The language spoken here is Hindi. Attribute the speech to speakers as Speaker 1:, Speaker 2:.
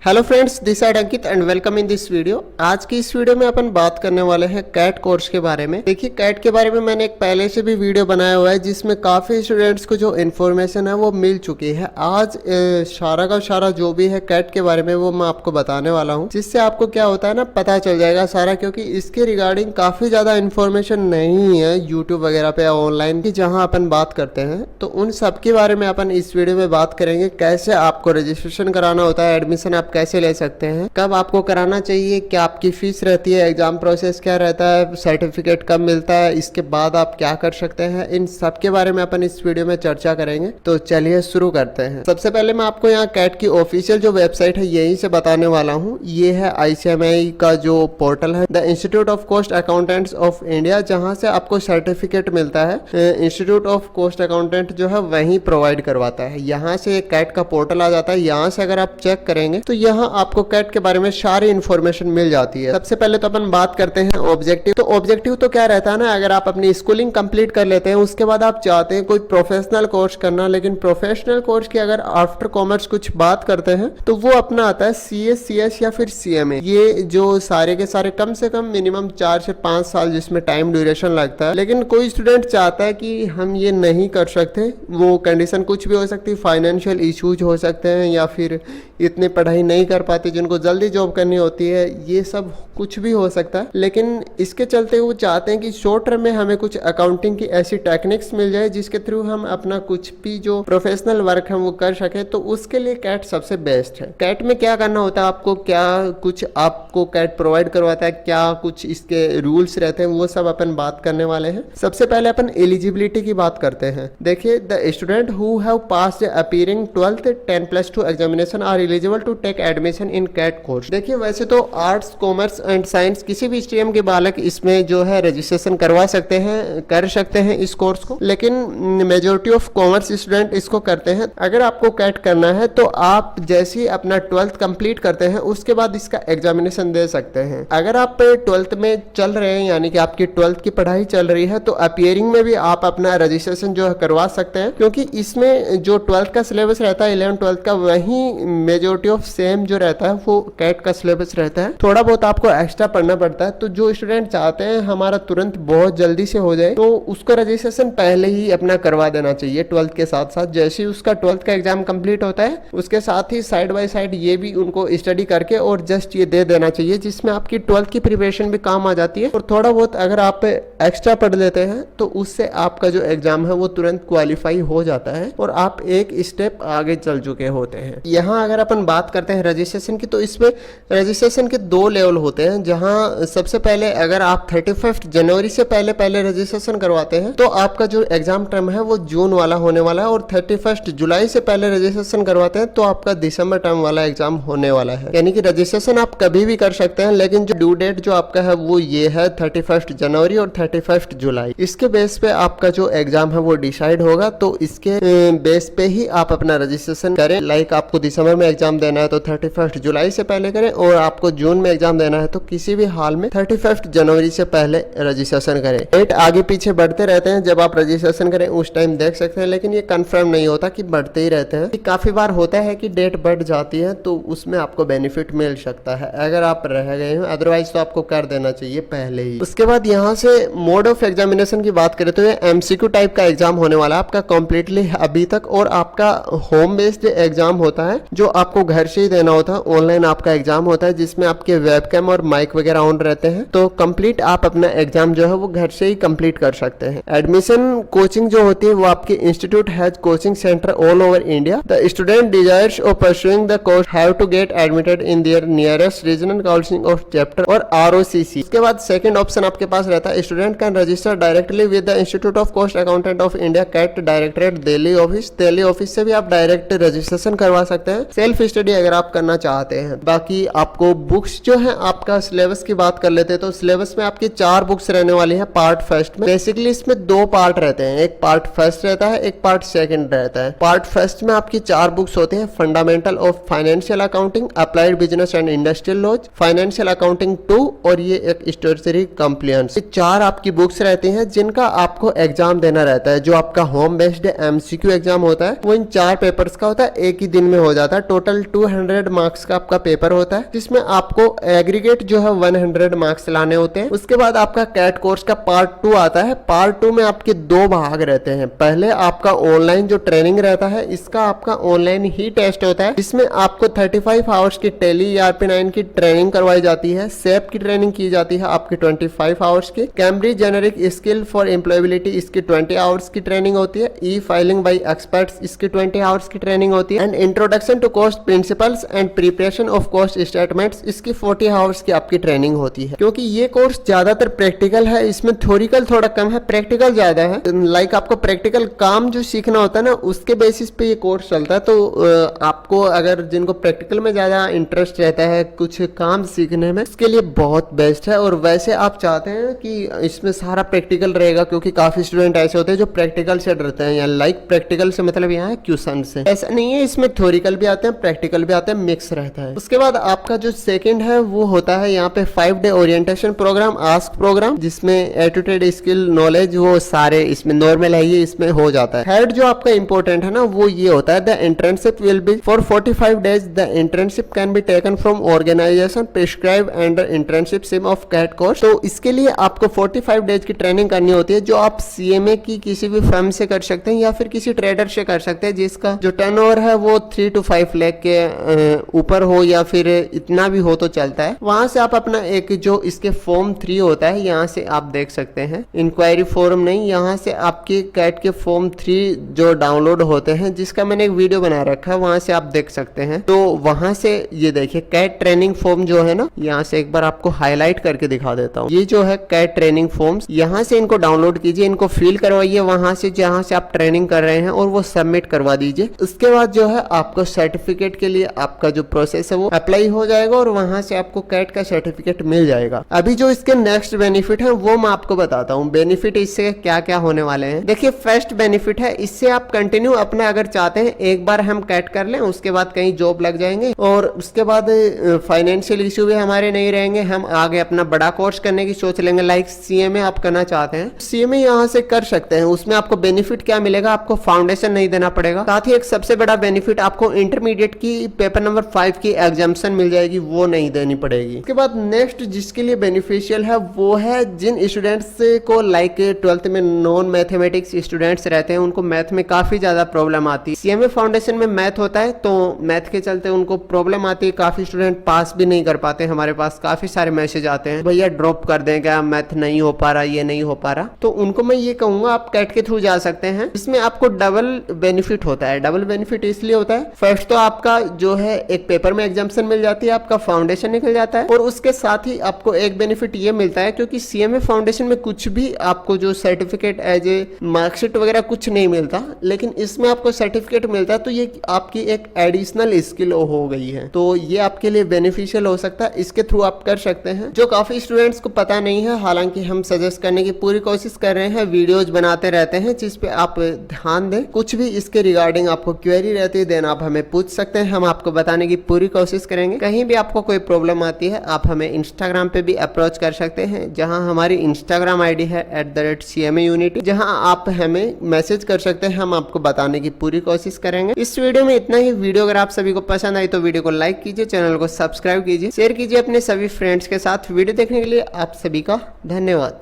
Speaker 1: Hello friends, this side Ankit and welcome in this video. आज की इस वीडियो में अपन बात करने वाले हैं कैट कोर्स के बारे में। देखिए, कैट के बारे में मैंने एक पहले से भी वीडियो बनाया हुआ है जिसमें काफ़ी स्टूडेंट्स को जो इन्फॉर्मेशन है वो मिल चुकी है। आज सारा का सारा जो भी है कैट के बारे में वो मैं आपको बताने वाला हूँ, जिससे आपको क्या होता है ना पता चल जाएगा सारा, क्योंकि इसके रिगार्डिंग काफ़ी ज़्यादा इन्फॉर्मेशन नहीं है यूट्यूब वगैरह पे या ऑनलाइन की जहाँ अपन बात करते हैं। तो उन सब के बारे में अपन इस वीडियो में बात करेंगे। कैसे आपको रजिस्ट्रेशन कराना होता है, एडमिशन आप कैसे ले सकते हैं, कब आपको कराना चाहिए, क्या आपकी फीस रहती है, एग्जाम प्रोसेस क्या रहता है, सर्टिफिकेट कब मिलता है, इसके बाद आप क्या कर सकते हैं, इन सब के बारे में अपन इस वीडियो में चर्चा करेंगे। तो चलिए शुरू करते हैं। सबसे पहले मैं आपको यहाँ कैट की ऑफिशियल जो वेबसाइट है यहीं से बताने वाला हूँ। ये है ICMI का जो पोर्टल है, the institute of cost accountants of India, जहाँ से आपको सर्टिफिकेट मिलता है। इंस्टीट्यूट ऑफ कॉस्ट अकाउंटेंट जो है वही प्रोवाइड करवाता है। यहाँ से कैट का पोर्टल आ जाता है। यहाँ से अगर आप चेक करेंगे तो यहाँ आपको कैट के बारे में सारी इन्फॉर्मेशन मिल जाती है। सबसे पहले तो अपन बात करते हैं ऑब्जेक्टिव। तो ऑब्जेक्टिव तो क्या रहता है ना, अगर आप अपनी स्कूलिंग कंप्लीट कर लेते हैं उसके बाद आप चाहते हैं कोई प्रोफेशनल कोर्स करना, लेकिन प्रोफेशनल कोर्स की अगर आफ्टर कॉमर्स कुछ बात करते हैं तो वो अपना आता है CS, CS या फिर CMA। ये जो सारे के सारे कम से कम मिनिमम 4 से 5 साल जिसमें टाइम ड्यूरेशन लगता है। लेकिन कोई स्टूडेंट चाहता है कि हम ये नहीं कर सकते, वो कंडीशन कुछ भी हो सकती है, फाइनेंशियल इश्यूज हो सकते हैं या फिर इतनी पढ़ाई नहीं कर पाते, जिनको जल्दी जॉब करनी होती है, ये सब कुछ भी हो सकता है। लेकिन इसके चलते वो चाहते हैं कि शॉर्ट टर्म में हमें कुछ अकाउंटिंग की ऐसी टेक्निक्स मिल जाए जिसके थ्रू हम अपना कुछ भी जो प्रोफेशनल वर्क है वो कर सके। तो उसके लिए कैट सबसे बेस्ट है। कैट में क्या करना होता है आपको, क्या कुछ आपको कैट प्रोवाइड करवाता है, क्या कुछ इसके रूल्स रहते हैं, वो सब अपन बात करने वाले हैं। सबसे पहले अपन एलिजिबिलिटी की बात करते हैं। देखिए, the student who have passed appearing 12th 10+2 examination are eligible to take admission in CAT course. देखिए, वैसे तो आर्ट्स, कॉमर्स एंड साइंस किसी भी स्ट्रीम के बालक इसमें जो है रजिस्ट्रेशन करवा सकते हैं, कर सकते हैं इस कोर्स को, लेकिन मेजोरिटी ऑफ कॉमर्स स्टूडेंट इसको करते हैं। अगर आपको कैट करना है तो आप जैसे ही अपना 12th कंप्लीट करते हैं उसके बाद इसका एग्जामिनेशन दे सकते हैं। अगर आप 12th में चल रहे हैं, यानी कि आपकी 12th की पढ़ाई चल रही है, तो अपीयरिंग में भी आप अपना रजिस्ट्रेशन जो है करवा सकते हैं, क्योंकि इसमें जो 12th का सिलेबस रहता है 11th 12th का, वही मेजोरिटी ऑफ सेम जो रहता है वो कैट का सिलेबस रहता है। थोड़ा बहुत आपको एक्स्ट्रा पढ़ना पड़ता है। तो जो स्टूडेंट चाहते हैं हमारा तुरंत बहुत जल्दी से हो जाए, तो उसको रजिस्ट्रेशन पहले ही अपना करवा देना चाहिए 12th के साथ साथ। जैसे ही उसका 12th का एग्जाम कंप्लीट होता है उसके साथ ही साइड बाय साइड ये भी उनको स्टडी करके और जस्ट ये दे देना चाहिए, जिसमें आपकी 12th की प्रिपरेशन भी काम आ जाती है। और थोड़ा बहुत अगर आप एक्स्ट्रा पढ़ लेते हैं तो उससे आपका जो एग्जाम है वो तुरंत क्वालिफाई हो जाता है और आप एक स्टेप आगे चल चुके होते हैं। यहाँ अगर अपन बात करते हैं रजिस्ट्रेशन की, तो इसमें रजिस्ट्रेशन के 2 लेवल होते हैं। जहां सबसे पहले अगर आप 31 जनवरी से पहले रजिस्ट्रेशन करवाते हैं तो आपका जो एग्जाम टर्म है वो जून वाला होने वाला है, और 31 जुलाई से पहले रजिस्ट्रेशन करवाते हैं तो आपका दिसंबर टर्म वाला एग्जाम होने वाला है। यानी कि रजिस्ट्रेशन आप कभी भी कर सकते हैं, लेकिन जो ड्यू डेट जो आपका है वो ये है 31 जनवरी और 31 जुलाई। इसके बेस पे आपका जो एग्जाम है वो डिसाइड होगा। तो इसके बेस पे ही आप अपना रजिस्ट्रेशन करें। लाइक आपको दिसंबर में एग्जाम देना है तो 31 जुलाई से पहले करें, और आपको जून में एग्जाम देना है तो किसी भी हाल में 31 जनवरी से पहले रजिस्ट्रेशन करें। डेट आगे पीछे बढ़ते रहते हैं, जब आप रजिस्ट्रेशन करें उस टाइम देख सकते हैं, लेकिन ये कंफर्म नहीं होता कि बढ़ते ही रहते हैं। काफी बार होता है कि डेट बढ़ जाती है तो उसमें आपको बेनिफिट मिल सकता है अगर आप रह गए हो, अदरवाइज तो आपको कर देना चाहिए पहले ही। उसके बाद यहाँ से मोड ऑफ एग्जामिनेशन की बात करें तो ये MCQ टाइप का एग्जाम होने वाला है आपका कंप्लीटली अभी तक, और आपका होम बेस्ड एग्जाम होता है जो आपको घर से ही देना होता है। ऑनलाइन आपका एग्जाम होता है जिसमें आपके वेबकैम और माइक वगैरह ऑन रहते हैं। तो कंप्लीट आप अपना एग्जाम जो है वो घर से ही कंप्लीट कर सकते हैं। एडमिशन कोचिंग जो होती है वो आपकी institute has coaching centre all over India. The student desirous of pursuing the course have to get admitted in their nearest regional council of chapter और ROCC। इसके बाद सेकंड ऑप्शन आपके पास रहता है, student can register directly with the institute of cost accountant of India CAT directorate Delhi office. Delhi office से भी आप डायरेक्ट रजिस्ट्रेशन करवा सकते हैं, सेल्फ स्टडी अगर आप करना चाहते हैं। बाकी आपको बुक्स जो है, आपका सिलेबस की बात कर लेते हैं तो सिलेबस में आपकी 4 बुक्स रहने वाली है पार्ट फर्स्ट में। बेसिकली इसमें 2 पार्ट रहते हैं, एक पार्ट फर्स्ट रहता है, एक पार्ट सेकंड रहता है। पार्ट फर्स्ट में आपकी 4 बुक्स होते हैं, fundamental of financial accounting, applied business and industrial laws, financial accounting 2 और ये एक स्टैट्यूटरी कंप्लायंस। ये 4 आपकी बुक्स रहती हैं जिनका आपको एग्जाम देना रहता है। जो आपका होम बेस्ड MCQ एग्जाम होता है वो इन 4 पेपर्स का होता है, एक ही दिन में हो जाता है। टोटल 200 100 मार्क्स का आपका पेपर होता है, जिसमें आपको एग्रीगेट जो है 100 मार्क्स लाने होते हैं। उसके बाद आपका कैट कोर्स का पार्ट 2 आता है। पार्ट 2 में आपके 2 भाग रहते हैं। पहले आपका ऑनलाइन जो ट्रेनिंग रहता है, इसका आपका ऑनलाइन ही टेस्ट होता है, जिसमें आपको 35 आवर्स की टेली ERP9 की ट्रेनिंग करवाई जाती है। सेप की ट्रेनिंग की जाती है आपकी 25 आवर्स की। Cambridge generic skill for employability इसकी 20 आवर्स की ट्रेनिंग होती है। ई फाइलिंग बाई एक्सपर्ट्स इसकी 20 आवर्स की ट्रेनिंग होती है। And introduction to cost principles and preparation of cost statements इसकी 40 आवर्स की आपकी ट्रेनिंग होती है। क्योंकि ये कोर्स ज्यादातर प्रैक्टिकल है, इसमें थ्योरिकल थोड़ा कम है, प्रैक्टिकल ज्यादा है। लाइक आपको प्रैक्टिकल काम जो सीखना होता है ना, उसके बेसिस पे ये कोर्स चलता है। तो आपको अगर जिनको प्रैक्टिकल में ज्यादा इंटरेस्ट रहता है कुछ काम सीखने में, उसके लिए बहुत बेस्ट है। और वैसे आप चाहते हैं कि इसमें सारा प्रैक्टिकल रहेगा, क्योंकि काफी स्टूडेंट ऐसे होते हैं जो प्रैक्टिकल से डरते हैं, या लाइक प्रैक्टिकल से मतलब यहाँ है क्वेश्चन से। ऐसा नहीं है, इसमें थ्योरिकल भी आते हैं, प्रैक्टिकल भी आते हैं, मिक्स रहता है। उसके बाद आपका जो सेकंड है वो होता है यहाँ पे 5 day orientation programme, ASK programme, जिसमें एटीट्यूड स्किल नॉलेज वो सारे इसमें नॉर्मल है, ये इसमें हो जाता है। थर्ड जो आपका इंपॉर्टेंट है ना, वो ये होता है the internship will be for 45 days. The internship can be taken from organisation prescribe under internship scheme of CAT course. तो इसके लिए आपको 45 डेज की ट्रेनिंग करनी होती है, जो आप CMA की किसी भी फर्म से कर सकते हैं या फिर किसी ट्रेडर से कर सकते हैं, जिसका जो टर्नओवर है वो 3 to 5 लाख के ऊपर हो, या फिर इतना भी हो तो चलता है। वहां से आप अपना एक जो इसके फॉर्म 3 होता है, यहाँ से आप देख सकते हैं, इंक्वायरी फॉर्म नहीं, यहाँ से आपके कैट के फॉर्म 3 जो डाउनलोड होते हैं, जिसका मैंने एक वीडियो बना रखा है, वहां से आप देख सकते हैं। तो वहां से ये देखिए कैट ट्रेनिंग फॉर्म जो है ना, यहाँ से एक बार आपको हाईलाइट करके दिखा देता हूँ। ये जो है कैट ट्रेनिंग फॉर्म्स, यहाँ से इनको डाउनलोड कीजिए, इनको फिल करवाइए वहां से जहाँ से आप ट्रेनिंग कर रहे हैं, और वो सबमिट करवा दीजिए। उसके बाद जो है आपको सर्टिफिकेट के लिए आपका जो प्रोसेस है वो अप्लाई हो जाएगा, और वहां से आपको कैट का सर्टिफिकेट मिल जाएगा। अभी जो इसके नेक्स्ट बेनिफिट है वो मैं आपको बताता हूँ। बेनिफिट इससे क्या क्या होने वाले हैं। देखिए फर्स्ट बेनिफिट है, इससे आप कंटिन्यू अपना अगर चाहते हैं एक बार हम कैट कर लें, उसके बाद कहीं जॉब लग जाएंगे, और उसके बाद फाइनेंशियल इश्यू भी हमारे नहीं रहेंगे, हम आगे अपना बड़ा कोर्स करने की सोच लेंगे। लाइक CMA आप करना चाहते हैं, CMA यहाँ से कर सकते हैं। उसमें आपको बेनिफिट क्या मिलेगा, आपको फाउंडेशन नहीं देना पड़ेगा। साथ ही एक सबसे बड़ा बेनिफिट, आपको इंटरमीडिएट की पेपर नंबर 5 की एग्जाम्शन मिल जाएगी, वो नहीं देनी पड़ेगी। उसके बाद नेक्स्ट जिसके लिए बेनिफिशियल है वो है जिन स्टूडेंट्स को लाइक 12th में नॉन मैथमेटिक्स स्टूडेंट्स रहते हैं, उनको मैथ में काफी ज्यादा प्रॉब्लम आती है। CMA फाउंडेशन में मैथ होता है, तो मैथ के चलते उनको प्रॉब्लम आती है, काफी स्टूडेंट पास भी नहीं कर पाते। हमारे पास काफी सारे मैसेज आते हैं, भैया ड्रॉप कर दें क्या, मैथ नहीं हो पा रहा, ये नहीं हो पा रहा। तो उनको मैं ये कहूंगा आप कैट के थ्रू जा सकते हैं। इसमें आपको डबल बेनिफिट होता है। डबल बेनिफिट इसलिए होता है, फर्स्ट तो आपका जो है एक पेपर में एग्जाम्शन मिल जाती है, आपका फाउंडेशन निकल जाता है, और उसके साथ ही आपको एक बेनिफिट ये मिलता है, क्योंकि CMA फाउंडेशन में कुछ भी आपको जो सर्टिफिकेट एज ए मार्कशीट वगैरह कुछ नहीं मिलता, लेकिन इसमें आपको सर्टिफिकेट मिलता है, तो ये आपकी एक एडिशनल स्किल हो गई है। तो ये आपके लिए बेनिफिशियल हो सकता है, इसके थ्रू आप कर सकते हैं, जो काफी स्टूडेंट्स को पता नहीं है। हालांकि हम सजेस्ट करने की पूरी कोशिश कर रहे हैं, वीडियोज बनाते रहते हैं, जिस पे आप ध्यान दें। कुछ भी इसके रिगार्डिंग आपको क्वेरी रहती है, देन आप हमें पूछ सकते हैं, हम आपको बताने की पूरी कोशिश करेंगे। कहीं भी आपको कोई प्रॉब्लम आती है, आप हमें इंस्टाग्राम पे भी अप्रोच कर सकते हैं, जहां हमारी इंस्टाग्राम ID है @CMA Unity, जहां आप हमें मैसेज कर सकते हैं, हम आपको बताने की पूरी कोशिश करेंगे। इस वीडियो में इतना ही। वीडियो अगर आप सभी को पसंद आई तो वीडियो को लाइक कीजिए, चैनल को सब्सक्राइब कीजिए, शेयर कीजिए अपने सभी फ्रेंड्स के साथ। वीडियो देखने के लिए आप सभी का धन्यवाद।